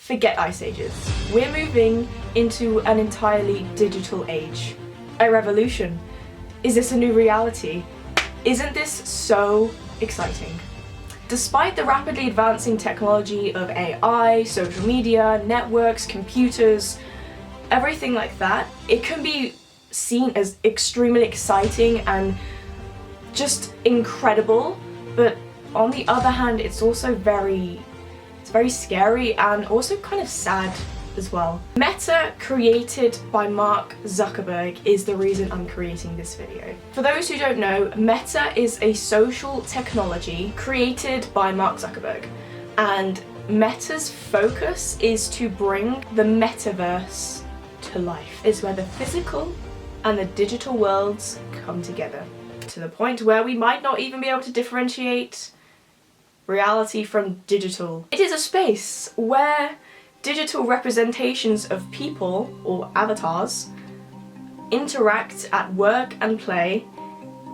Forget ice ages. We're moving into an entirely digital age. A revolution. Is this a new reality? Isn't this so exciting? Despite the rapidly advancing technology of AI, social media, networks, computers, everything like that, it can be seen as extremely exciting and just incredible, but on the other hand, it's also very scary and also kind of sad as well. Meta, created by Mark Zuckerberg, is the reason I'm creating this video. For those who don't know, Meta is a social technology created by Mark Zuckerberg, and Meta's focus is to bring the metaverse to life. It's where the physical and the digital worlds come together, to the point where we might not even be able to differentiate reality from digital. It is a space where digital representations of people, or avatars, interact at work and play,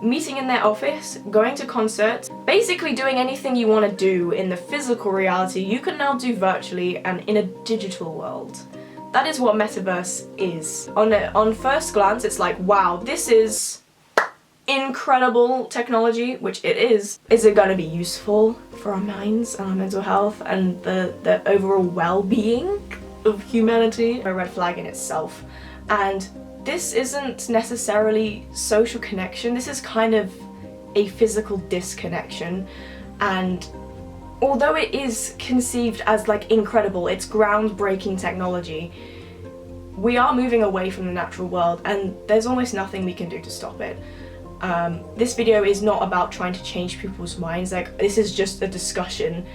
meeting in their office, going to concerts, basically doing anything you want to do in the physical reality you can now do virtually and in a digital world. That is what Metaverse is. On first glance, it's like, wow, this is incredible technology, which it is. Is it going to be useful for our minds and our mental health and the overall well-being of humanity? A red flag in itself. And this isn't necessarily social connection, this is kind of a physical disconnection. And although it is conceived as like incredible, it's groundbreaking technology, we are moving away from the natural world and there's almost nothing we can do to stop it. This video is not about trying to change people's minds, like this is just a discussion.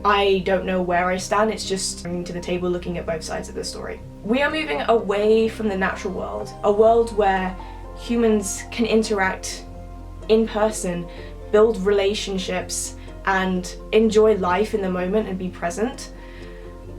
I don't know where I stand, it's just bringing to the table, looking at both sides of the story. We are moving away from the natural world, a world where humans can interact in person, build relationships, and enjoy life in the moment and be present.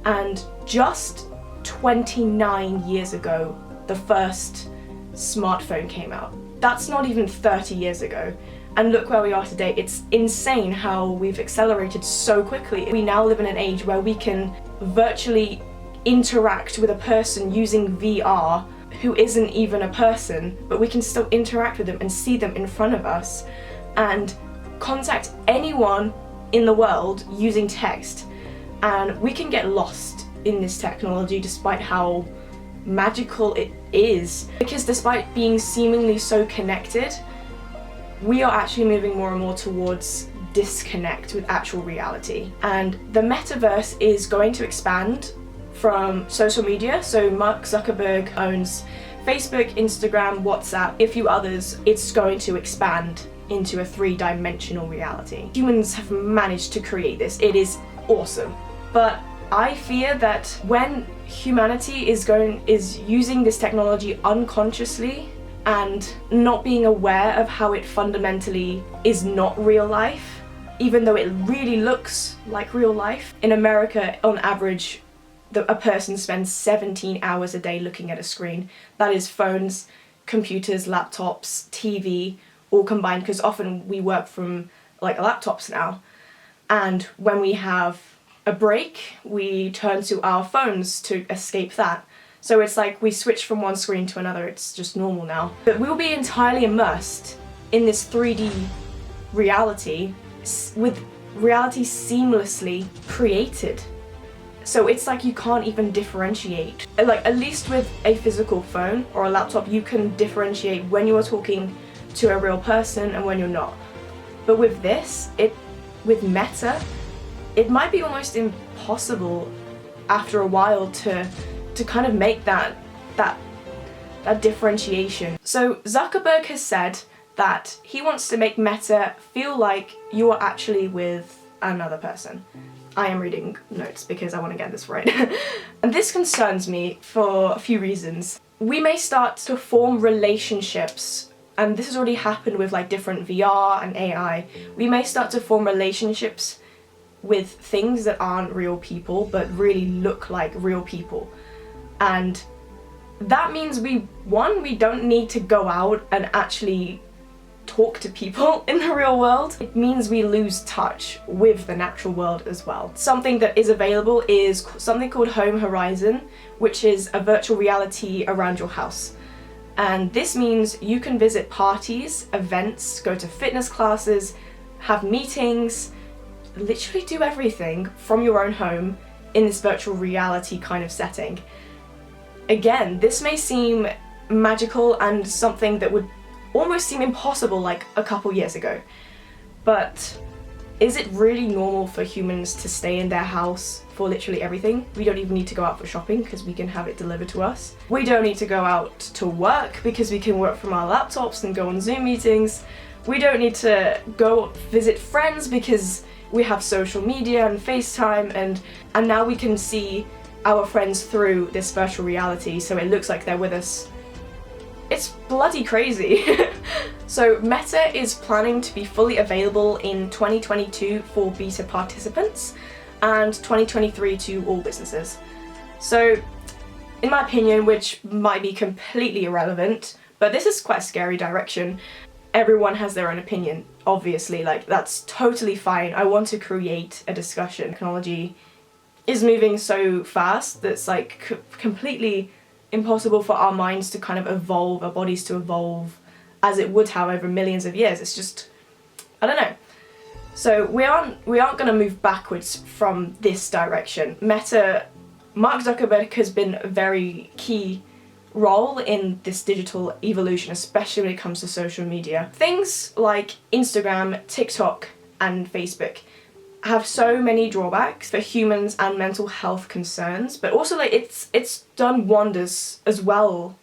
And just 29 years ago, the first smartphone came out. That's not even 30 years ago. And look where we are today. It's insane how we've accelerated so quickly. We now live in an age where we can virtually interact with a person using VR who isn't even a person, but we can still interact with them and see them in front of us and contact anyone in the world using text. And we can get lost in this technology despite how magical it is, because despite being seemingly so connected, we are actually moving more and more towards disconnect with actual reality. And the metaverse is going to expand from social media. So Mark Zuckerberg owns Facebook, Instagram, WhatsApp, a few others. It's going to expand into a three-dimensional reality. Humans have managed to create this. It is awesome. But I fear that when humanity is using this technology unconsciously and not being aware of how it fundamentally is not real life, even though it really looks like real life. In America, on average, a person spends 17 hours a day looking at a screen. That is phones, computers, laptops, TV, all combined, because often we work from like laptops now. And when we have a break, we turn to our phones to escape that. So it's like we switch from one screen to another, it's just normal now. But we'll be entirely immersed in this 3D reality, with reality seamlessly created. So it's like you can't even differentiate. Like, at least with a physical phone or a laptop, you can differentiate when you are talking to a real person and when you're not. But with this, with Meta, it might be almost impossible after a while to kind of make that differentiation. So Zuckerberg has said that he wants to make Meta feel like you are actually with another person. I am reading notes because I want to get this right. And this concerns me for a few reasons. We may start to form relationships, and this has already happened with like different VR and AI. We may start to form relationships with things that aren't real people but really look like real people. And that means we don't need to go out and actually talk to people in the real world, it means we lose touch with the natural world as well. Something that is available is something called Home Horizon, which is a virtual reality around your house. And this means you can visit parties, events, go to fitness classes, have meetings, literally do everything from your own home in this virtual reality kind of setting. Again, this may seem magical and something that would almost seem impossible like a couple years ago, but is it really normal for humans to stay in their house for literally everything? We don't even need to go out for shopping because we can have it delivered to us. We don't need to go out to work because we can work from our laptops and go on Zoom meetings. We don't need to go visit friends because we have social media and FaceTime, and now we can see our friends through this virtual reality, so it looks like they're with us. It's bloody crazy. So Meta is planning to be fully available in 2022 for beta participants and 2023 to all businesses. So in my opinion, which might be completely irrelevant, but this is quite a scary direction. Everyone has their own opinion, obviously, like that's totally fine. I want to create a discussion. Technology is moving so fast that it's like completely impossible for our minds to kind of evolve, our bodies to evolve as it would have over millions of years. It's just, I don't know. So we aren't going to move backwards from this direction. Mark Zuckerberg has been a very key role in this digital evolution, especially when it comes to social media. Things like Instagram, TikTok, and Facebook have so many drawbacks for humans and mental health concerns, but also like it's done wonders as well.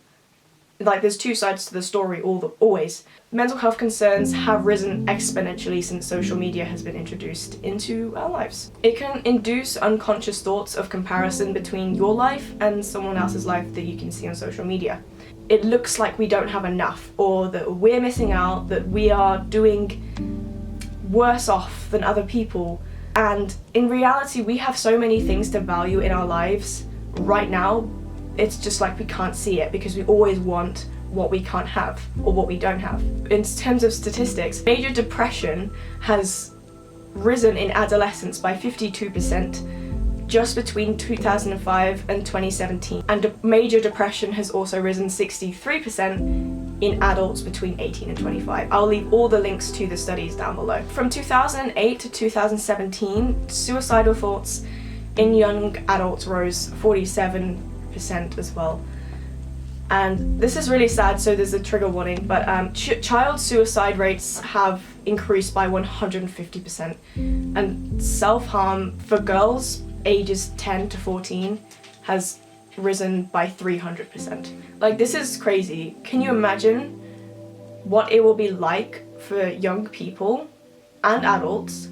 Like there's two sides to the story always. Mental health concerns have risen exponentially since social media has been introduced into our lives. It can induce unconscious thoughts of comparison between your life and someone else's life that you can see on social media. It looks like we don't have enough, or that we're missing out, that we are doing worse off than other people. And in reality, we have so many things to value in our lives right now. It's just like we can't see it because we always want what we can't have or what we don't have. In terms of statistics, major depression has risen in adolescents by 52% just between 2005 and 2017. And major depression has also risen 63% in adults between 18 and 25. I'll leave all the links to the studies down below. From 2008 to 2017, suicidal thoughts in young adults rose 47% as well. And this is really sad, so there's a trigger warning, but child suicide rates have increased by 150%, and self-harm for girls ages 10 to 14 has risen by 300%. Like, this is crazy. Can you imagine what it will be like for young people and adults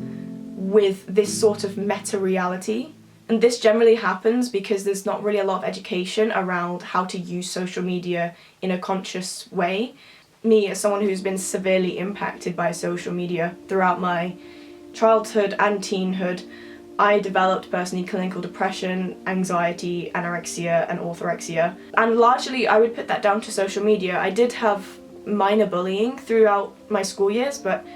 with this sort of meta-reality? And this generally happens because there's not really a lot of education around how to use social media in a conscious way. Me, as someone who's been severely impacted by social media throughout my childhood and teenhood, I developed personally clinical depression, anxiety, anorexia, and orthorexia. And largely I would put that down to social media. I did have minor bullying throughout my school years, but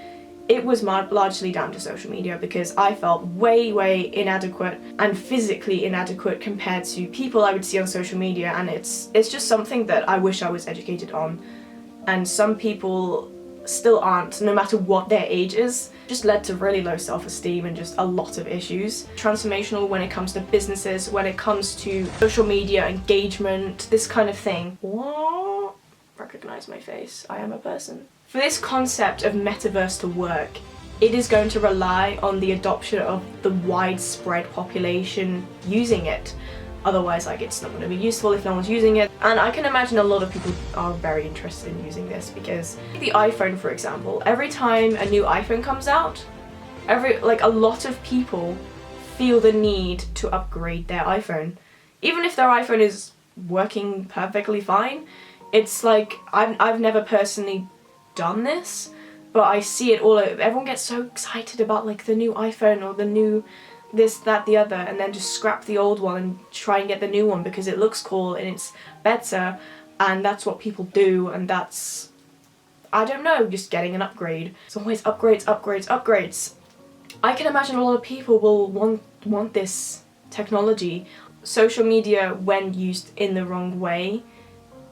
it was largely down to social media because I felt way inadequate and physically inadequate compared to people I would see on social media, and it's just something that I wish I was educated on. And some people still aren't, no matter what their age is. Just led to really low self-esteem and just a lot of issues. Transformational when it comes to businesses, when it comes to social media engagement, this kind of thing. What? Recognize my face, I am a person. For this concept of metaverse to work, it is going to rely on the adoption of the widespread population using it. Otherwise, like, it's not going to be useful if no one's using it. And I can imagine a lot of people are very interested in using this because the iPhone, for example, every time a new iPhone comes out, a lot of people feel the need to upgrade their iPhone. Even if their iPhone is working perfectly fine, it's like, I've never personally done this, but I see it all over. Everyone gets so excited about like the new iPhone or the new this, that, the other, and then just scrap the old one and try and get the new one because it looks cool and it's better, and that's what people do, and that's I don't know, just getting an upgrade. It's always upgrades, upgrades, upgrades. I can imagine a lot of people will want this technology. Social media, when used in the wrong way,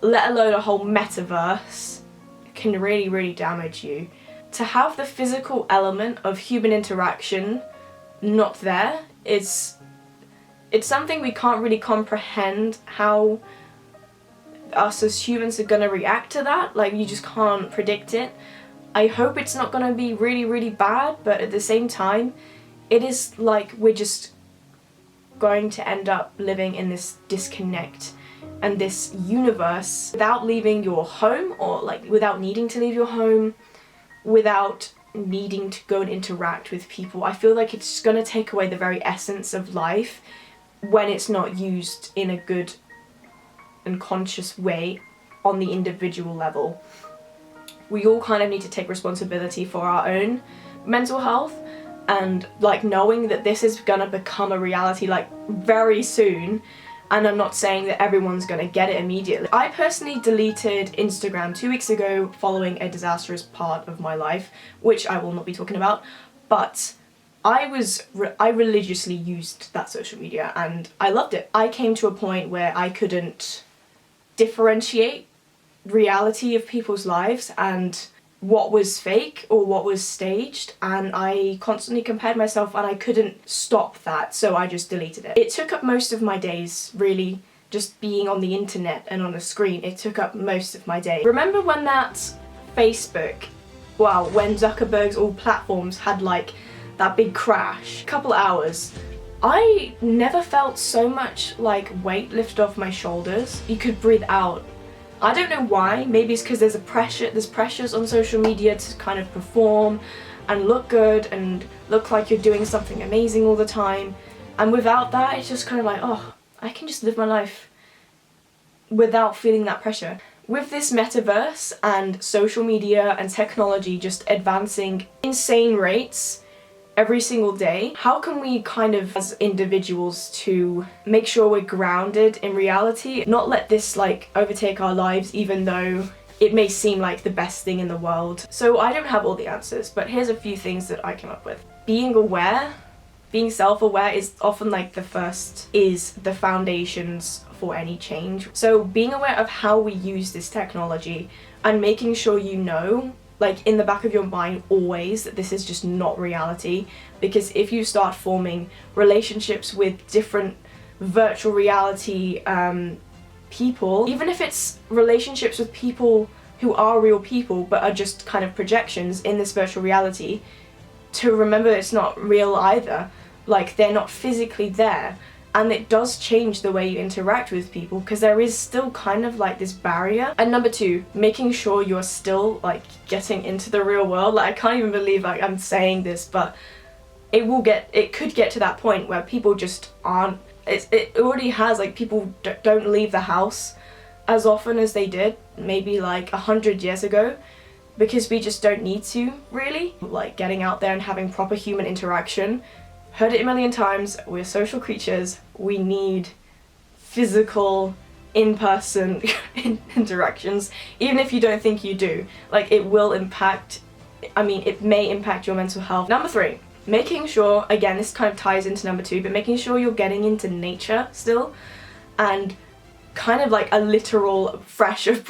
let alone a whole metaverse, can really, really damage you. To have the physical element of human interaction not there, it's something we can't really comprehend how us as humans are gonna react to that. Like, you just can't predict it. I hope it's not gonna be really, really bad, but at the same time, it is like we're just going to end up living in this disconnect and this universe without leaving your home, or like without needing to leave your home, without needing to go and interact with people. I feel like it's going to take away the very essence of life when it's not used in a good and conscious way on the individual level. We all kind of need to take responsibility for our own mental health, and like knowing that this is gonna become a reality like very soon. And I'm not saying that everyone's gonna get it immediately. I personally deleted Instagram 2 weeks ago following a disastrous part of my life, which I will not be talking about, but I religiously used that social media and I loved it. I came to a point where I couldn't differentiate reality of people's lives and what was fake or what was staged, and I constantly compared myself and I couldn't stop that, so I just deleted it. It took up most of my days, really, just being on the internet and on a screen. It took up most of my day. Remember when that Facebook, well, when Zuckerberg's all platforms had like that big crash, a couple hours, I never felt so much like weight lift off my shoulders. You could breathe out. I don't know why. Maybe it's because there's pressures on social media to kind of perform and look good and look like you're doing something amazing all the time. And without that, it's just kind of like, oh, I can just live my life without feeling that pressure. With this metaverse and social media and technology just advancing insane rates every single day, how can we kind of, as individuals, to make sure we're grounded in reality, not let this like overtake our lives, even though it may seem like the best thing in the world? So I don't have all the answers, but here's a few things that I came up with. Being aware, being self-aware is often like the foundations for any change. So being aware of how we use this technology and making sure you know, like in the back of your mind always, that this is just not reality. Because if you start forming relationships with different virtual reality people, even if it's relationships with people who are real people but are just kind of projections in this virtual reality, to remember it's not real either. Like, they're not physically there. And it does change the way you interact with people, because there is still kind of like this barrier. And number 2, making sure you're still like getting into the real world. Like, I can't even believe like I'm saying this, but it could get to that point where people just aren't, it already has, like, people don't leave the house as often as they did maybe like 100 years ago, because we just don't need to, really. Like, getting out there and having proper human interaction. Heard it a million times, we're social creatures. We need physical, in-person interactions, even if you don't think you do. Like, it will impact, it may impact your mental health. Number 3, making sure, again, this kind of ties into number 2, but making sure you're getting into nature still, and kind of like a literal fresh air,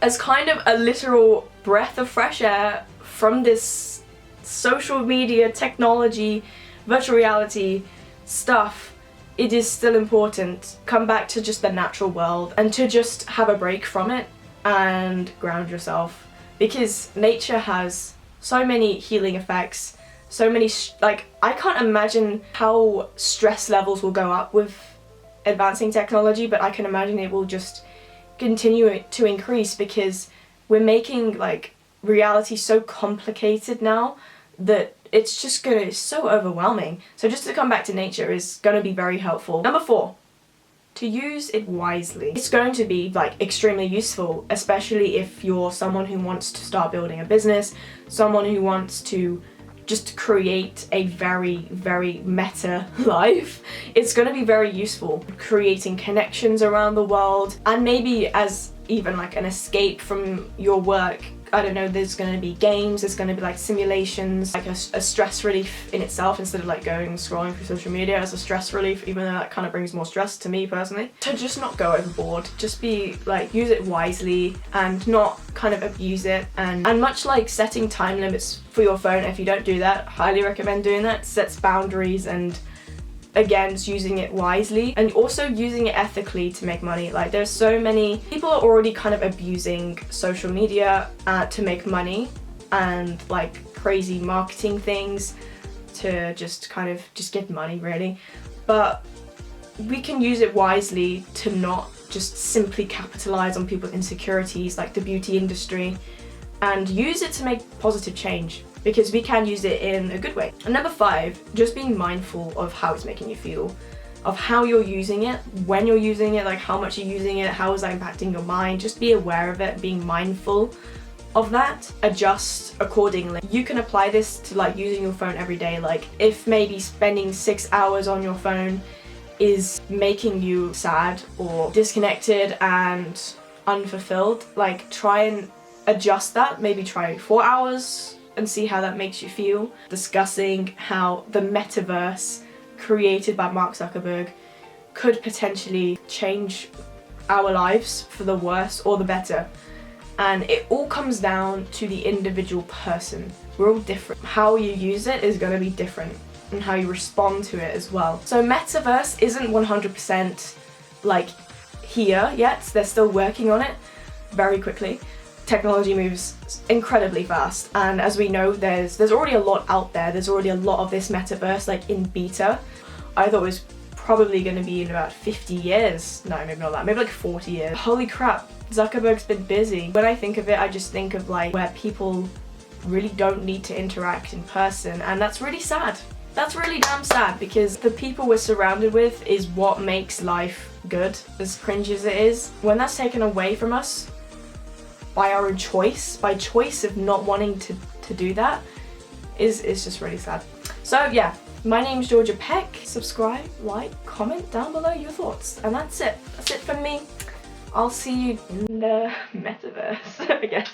as kind of a literal breath of fresh air from this social media, technology, virtual reality stuff. It is still important. Come back to just the natural world and to just have a break from it and ground yourself, because nature has so many healing effects, so many like, I can't imagine how stress levels will go up with advancing technology, but I can imagine it will just continue to increase, because we're making like reality so complicated now that it's so overwhelming. So just to come back to nature is going to be very helpful. Number 4, to use it wisely. It's going to be like extremely useful, especially if you're someone who wants to start building a business, someone who wants to just create a very, very meta life. It's going to be very useful creating connections around the world, and maybe as even like an escape from your work. I don't know, there's going to be games, there's going to be like simulations, like a stress relief in itself, instead of like going and scrolling through social media as a stress relief, even though that kind of brings more stress to me personally. To just not go overboard, just be like, use it wisely and not kind of abuse it. And much like setting time limits for your phone, if you don't do that, highly recommend doing that. It sets boundaries, and again, just using it wisely and also using it ethically to make money. Like, there's so many people are already kind of abusing social media to make money, and like crazy marketing things to just get money really. But we can use it wisely to not just simply capitalize on people's insecurities, like the beauty industry, and use it to make positive change, because we can use it in a good way. And number 5, just being mindful of how it's making you feel, of how you're using it, when you're using it, like how much you're using it, how is that impacting your mind. Just be aware of it, being mindful of that, adjust accordingly. You can apply this to like using your phone every day. Like, if maybe spending 6 hours on your phone is making you sad or disconnected and unfulfilled, like try and adjust that. Maybe try 4 hours and see how that makes you feel. Discussing how the metaverse created by Mark Zuckerberg could potentially change our lives for the worse or the better. And it all comes down to the individual person. We're all different. How you use it is going to be different, and how you respond to it as well. So metaverse isn't 100% like here yet. They're still working on it very quickly. Technology moves incredibly fast, and as we know, there's already a lot out there. There's already a lot of this metaverse like in beta. I thought it was probably going to be in about 50 years. No, maybe not that, maybe like 40 years. Holy crap, Zuckerberg's been busy. When I think of it, I just think of like where people really don't need to interact in person, and that's really sad. That's really damn sad, because the people we're surrounded with is what makes life good, as cringe as it is. When that's taken away from us by our own choice, by choice of not wanting to do that, is just really sad. So yeah, my name's georgiarpeck. Subscribe, like, comment down below your thoughts, and that's it. That's it from me. I'll see you in the metaverse, I guess.